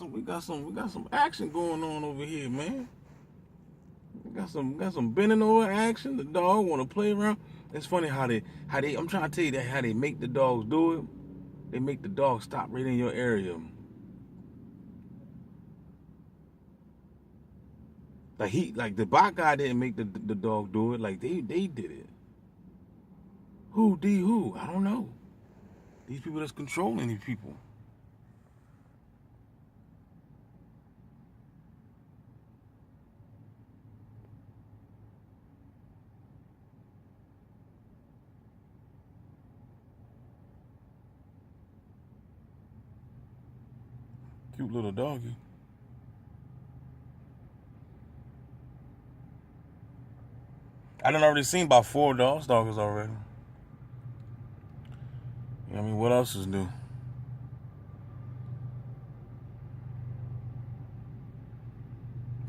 we got some action going on over here, man. We got some bending over action. The dog want to play around. It's funny how they. I'm trying to tell you that how they make the dogs do it. They make the dog stop right in your area. Like the bot guy didn't make the dog do it. Like they did it. Who? I don't know. These people that's controlling these people. Cute little doggy. I done already seen about 4 dogs already. You know what I mean? What else is new?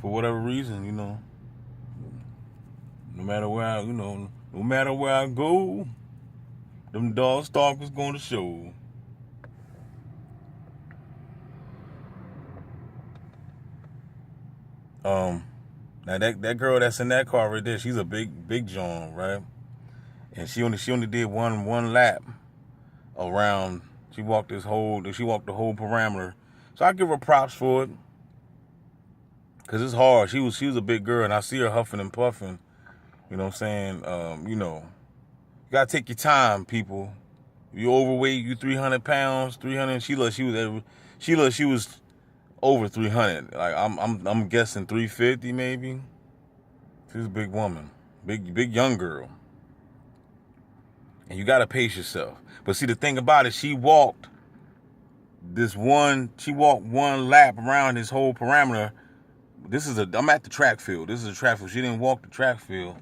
For whatever reason, no matter where I go, them dog stalkers going to show. Now that girl that's in that car right there, she's a big John, right? And she only did one lap around. She walked the whole parameter. So I give her props for it, cause it's hard. She was a big girl, and I see her huffing and puffing. You know what I'm saying? You gotta take your time, people. You overweight, you 300 pounds, 300. She was over 300. Like I'm guessing 350 maybe. She's a big woman, big young girl, and you gotta pace yourself. But see, the thing about it, she walked one lap around this whole parameter. I'm at the track field. This is a track field. She didn't walk the track field.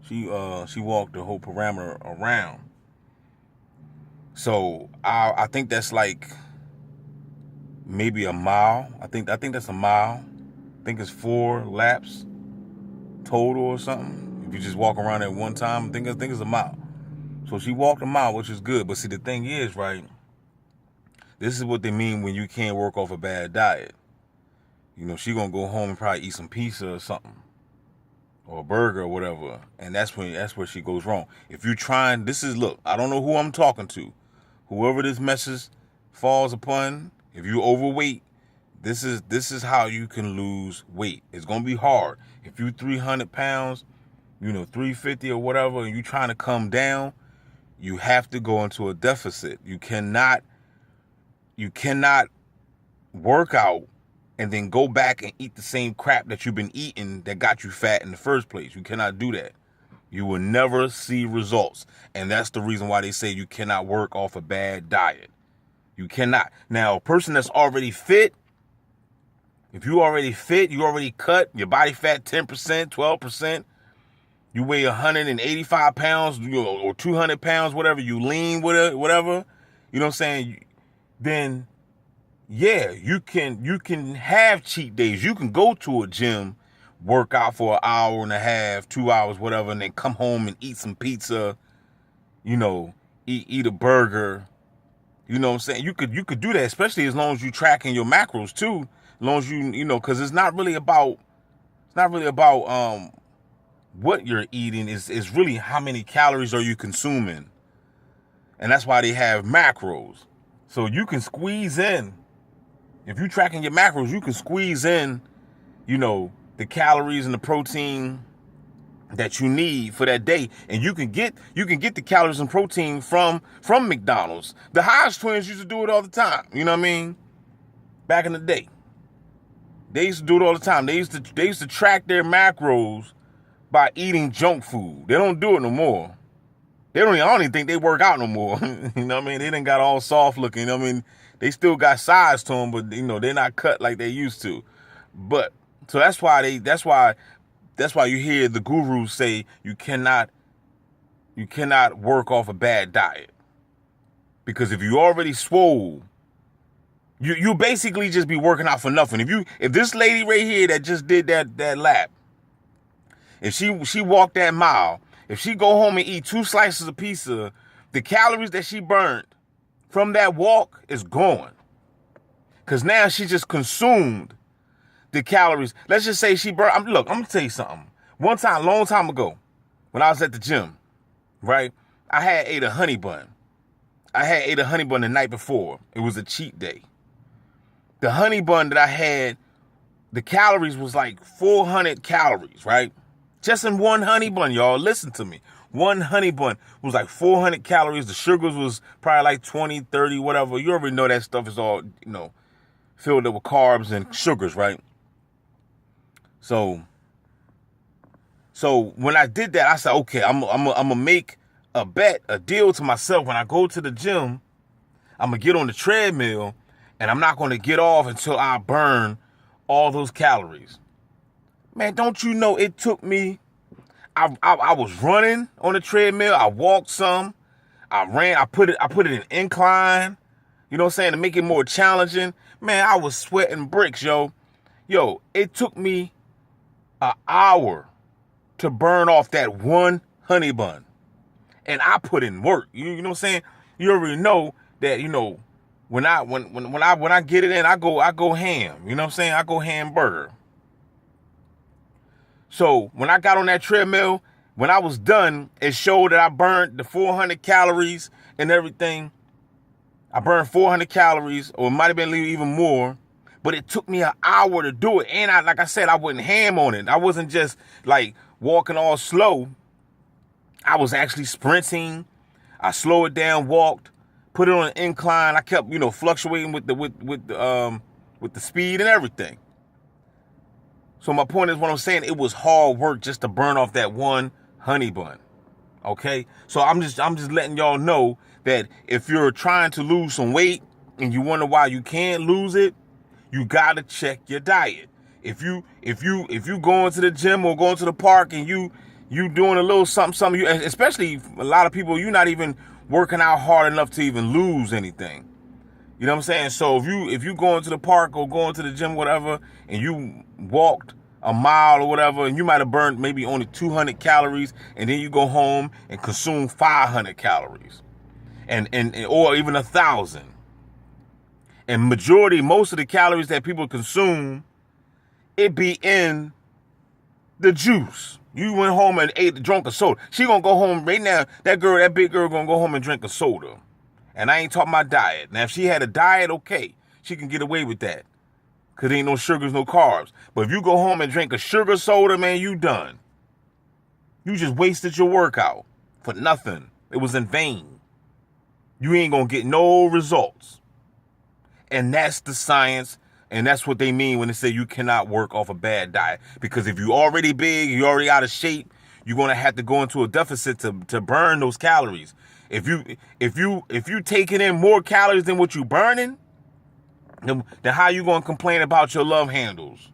She walked the whole parameter around. So I think that's like maybe a mile. I think that's a mile. I think it's 4 laps total or something. If you just walk around at one time, I think it's a mile. So she walked a mile, which is good. But see, the thing is, right, this is what they mean when you can't work off a bad diet. She gonna go home and probably eat some pizza or something, or a burger or whatever, and that's where she goes wrong. If you're trying, look, I don't know who I'm talking to. Whoever this message falls upon, if you're overweight, this is how you can lose weight. It's gonna be hard. If you're 300 pounds, 350 or whatever, and you're trying to come down, you have to go into a deficit. You cannot work out and then go back and eat the same crap that you've been eating that got you fat in the first place. You cannot do that. You will never see results. And that's the reason why they say you cannot work off a bad diet. You cannot. Now, a person that's already fit, if you already fit, you already cut, your body fat 10%, 12%, you weigh 185 pounds or 200 pounds, whatever, you lean, whatever, you know what I'm saying? Then, yeah, you can have cheat days. You can go to a gym, work out for an hour and a half, 2 hours, whatever, and then come home and eat some pizza, eat a burger. You know what I'm saying? You could do that, especially as long as you tracking your macros too. As long as because it's not really about what you're eating. Is really how many calories are you consuming, and that's why they have macros. So you can squeeze in. If you're tracking your macros, you can squeeze in, the calories and the protein that you need for that day, and you can get the calories and protein from McDonald's. The Hodge twins used to do it all the time. You know what I mean? Back in the day, they used to do it all the time. They used to track their macros by eating junk food. They don't do it no more. I don't even think they work out no more. You know what I mean? They done got all soft looking. You know what I mean? They still got size to them, but they're not cut like they used to. But so that's why you hear the gurus say you cannot work off a bad diet. Because if you already swole, you basically just be working out for nothing. If this lady right here that just did that lap, if she walked that mile, if she go home and eat 2 slices of pizza, the calories that she burnt from that walk is gone. Because now she just consumed the calories. Let's just say she burned. Look, I'm going to tell you something. One time, long time ago, when I was at the gym, right, I had ate a honey bun. I had ate a honey bun the night before. It was a cheat day. The honey bun that I had, the calories was like 400 calories, right? Just in one honey bun, y'all. Listen to me. One honey bun was like 400 calories. The sugars was probably like 20, 30, whatever. You already know that stuff is all, filled up with carbs and sugars, right? So when I did that, I said, okay, I'm gonna make a bet, a deal to myself. When I go to the gym, I'm gonna get on the treadmill, and I'm not gonna get off until I burn all those calories. Man, don't you know it took me, I was running on the treadmill, I walked some, I ran, I put it in incline, you know what I'm saying, to make it more challenging. Man, I was sweating bricks, yo. Yo, it took me an hour to burn off that one honey bun. And I put in work. You know what I'm saying? You already know that, when I get it in, I go ham. You know what I'm saying? I go hamburger. So when I got on that treadmill, when I was done, it showed that I burned the 400 calories and everything. I burned 400 calories, or it might have been even more, but it took me an hour to do it. And like I said, I went ham on it. I wasn't just like walking all slow. I was actually sprinting. I slowed it down, walked, put it on an incline. I kept, fluctuating with the speed and everything. So my point is, what I'm saying, it was hard work just to burn off that one honey bun. Okay? So I'm just letting y'all know that if you're trying to lose some weight and you wonder why you can't lose it, you gotta check your diet. If you going to the gym or going to the park and you doing a little something, especially a lot of people, you're not even working out hard enough to even lose anything. You know what I'm saying? So if you going to the park or going to the gym, whatever, and you walked a mile or whatever, and you might have burned maybe only 200 calories, and then you go home and consume 500 calories, and or even 1,000. And most of the calories that people consume, it be in the juice. You went home and drank a soda. She gonna go home right now. That big girl gonna go home and drink a soda. And I ain't talking about diet. Now, if she had a diet, okay, she can get away with that. Because there ain't no sugars, no carbs. But if you go home and drink a sugar soda, man, you done. You just wasted your workout for nothing. It was in vain. You ain't going to get no results. And that's the science. And that's what they mean when they say you cannot work off a bad diet. Because if you already big, you already out of shape, you're going to have to go into a deficit to burn those calories. If you taking in more calories than what you burning, then how you gonna complain about your love handles?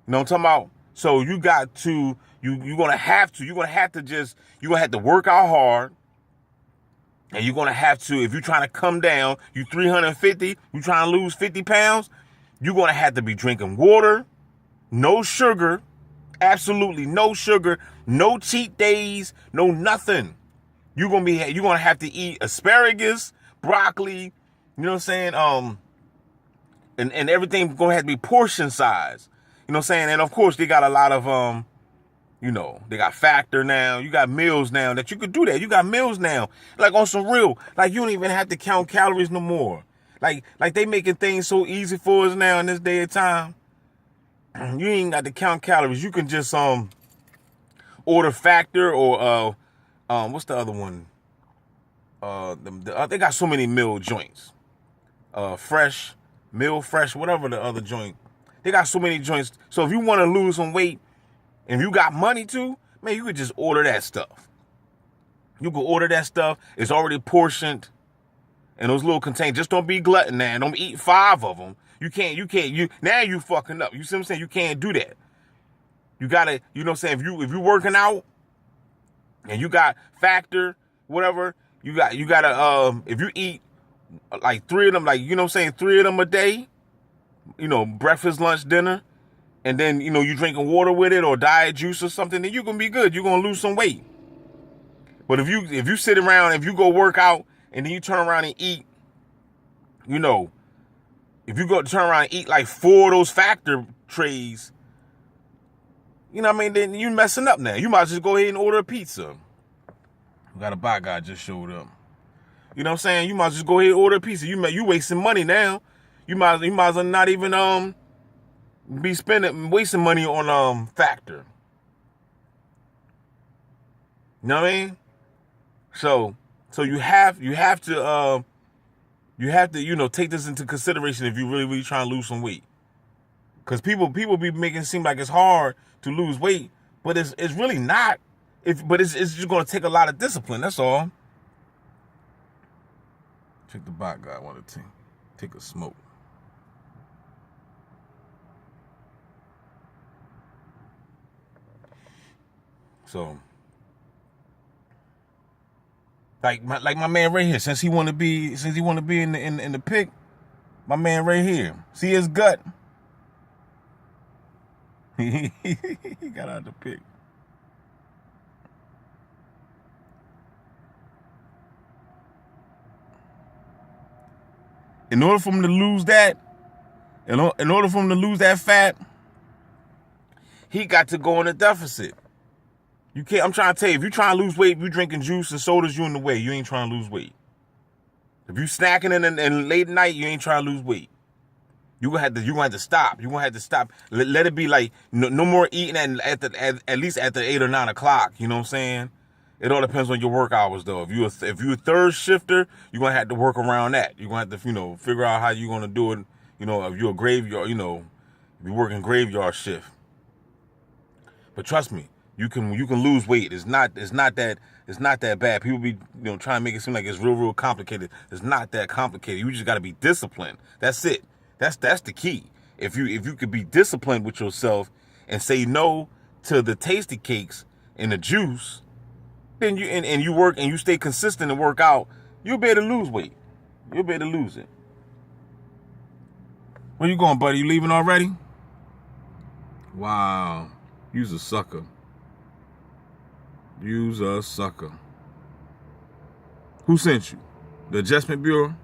You know what I'm talking about? So you got to, you're gonna have to work out hard, and you're gonna have to, if you're trying to come down, you 350, you trying to lose 50 pounds, you're gonna have to be drinking water, no sugar, absolutely no sugar, no cheat days, no nothing. You're gonna have to eat asparagus, broccoli, you know what I'm saying? And everything gonna have to be portion size. You know what I'm saying? And of course they got a lot of they got Factor now. You got meals now that you could do that. You got meals now. Like on some real, like you don't even have to count calories no more. Like they making things so easy for us now in this day and time. You ain't got to count calories. You can just order Factor or what's the other one? They got so many meal joints. Fresh, whatever the other joint. They got so many joints. So if you want to lose some weight and you got money too, man, you could just order that stuff. You can order that stuff. It's already portioned in those little containers. Just don't be glutton now. Don't eat 5 of them. You can't, now you fucking up. You see what I'm saying? You can't do that. You gotta, you know what I'm saying? If you working out, and you got Factor, whatever, you gotta, if you eat like 3 of them, like, you know what I'm saying, 3 of them a day, breakfast, lunch, dinner, and then, you drinking water with it or diet juice or something, then you're gonna be good. You're gonna lose some weight. But if you sit around, if you go work out and then you turn around and eat, If you go turn around and eat like 4 of those factor trays, you know what I mean, then you messing up now. You might just go ahead and order a pizza. We got a bot guy just showed up. You know what I'm saying? You might just go ahead and order a pizza. You wasting money now. You might as well not even be wasting money on factor. You know what I mean? So you have to take this into consideration if you really trying to lose some weight. Because people be making it seem like it's hard to lose weight, but it's really not. But it's just gonna take a lot of discipline. That's all. Check the bot guy wanted to take a smoke. So, like my man right here, since he want to be in the pic, my man right here, see his gut. He got out the pic. In order for him to lose that, in order for him to lose that fat, he got to go in a deficit. You can't. I'm trying to tell you, if you trying to lose weight, if you drinking juice and sodas, you in the way. You ain't trying to lose weight. If you snacking in late night, you ain't trying to lose weight. You gonna have to stop. You gonna have to stop. Let it be like no more eating at least at the 8 or 9 o'clock. You know what I'm saying? It all depends on your work hours though. If you're a third shifter, you're gonna have to work around that. You're gonna have to figure out how you're gonna do it. If you're a graveyard, if you're working graveyard shift. But trust me, you can lose weight. It's not that bad. People be trying to make it seem like it's real complicated. It's not that complicated. You just gotta be disciplined. That's it. That's the key. If you could be disciplined with yourself and say no to the tasty cakes and the juice, then you work and you stay consistent and work out, you'll be able to lose weight. You'll be able to lose it. Where you going, buddy? You leaving already? Wow. You's a sucker. You's a sucker. Who sent you? The Adjustment Bureau?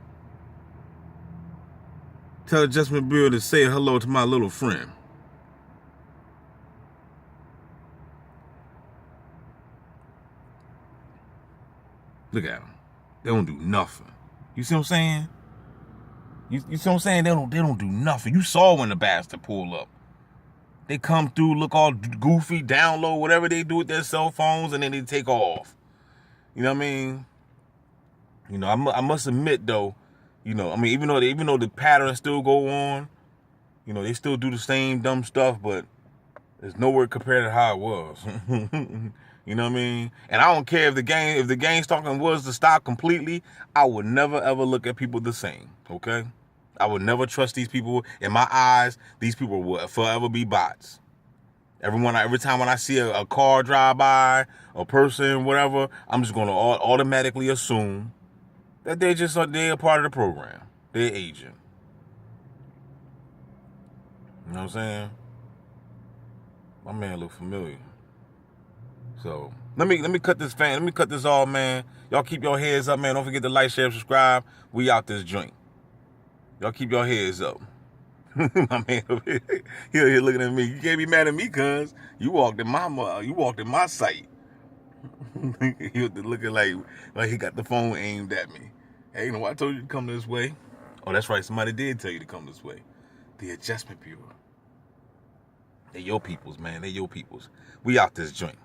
Tell the Adjustment Bureau to say hello to my little friend. Look at them. They don't do nothing. You see what I'm saying? You see what I'm saying? They don't do nothing. You saw when the bastard pulled up. They come through, look all goofy, download whatever they do with their cell phones, and then they take off. You know what I mean? I must admit though, even though the patterns still go on, they still do the same dumb stuff, but it's nowhere compared to how it was. You know what I mean? And I don't care if the gang stalking was to stop completely, I would never ever look at people the same, okay? I would never trust these people. In my eyes, these people will forever be bots. Every time when I see a car drive by, a person, whatever, I'm just going to automatically assume that they're a part of the program. They're agent. You know what I'm saying? My man look familiar. So let me cut this fan. Let me cut this off, man. Y'all keep your heads up, man. Don't forget to like, share, subscribe. We out this joint. Y'all keep your heads up. My man over here looking at me. You can't be mad at me, cuz you walked in my sight. He was looking like he got the phone aimed at me. Hey, I told you to come this way. Oh, that's right. Somebody did tell you to come this way. The Adjustment Bureau. They your peoples, man. They your peoples. We out this joint.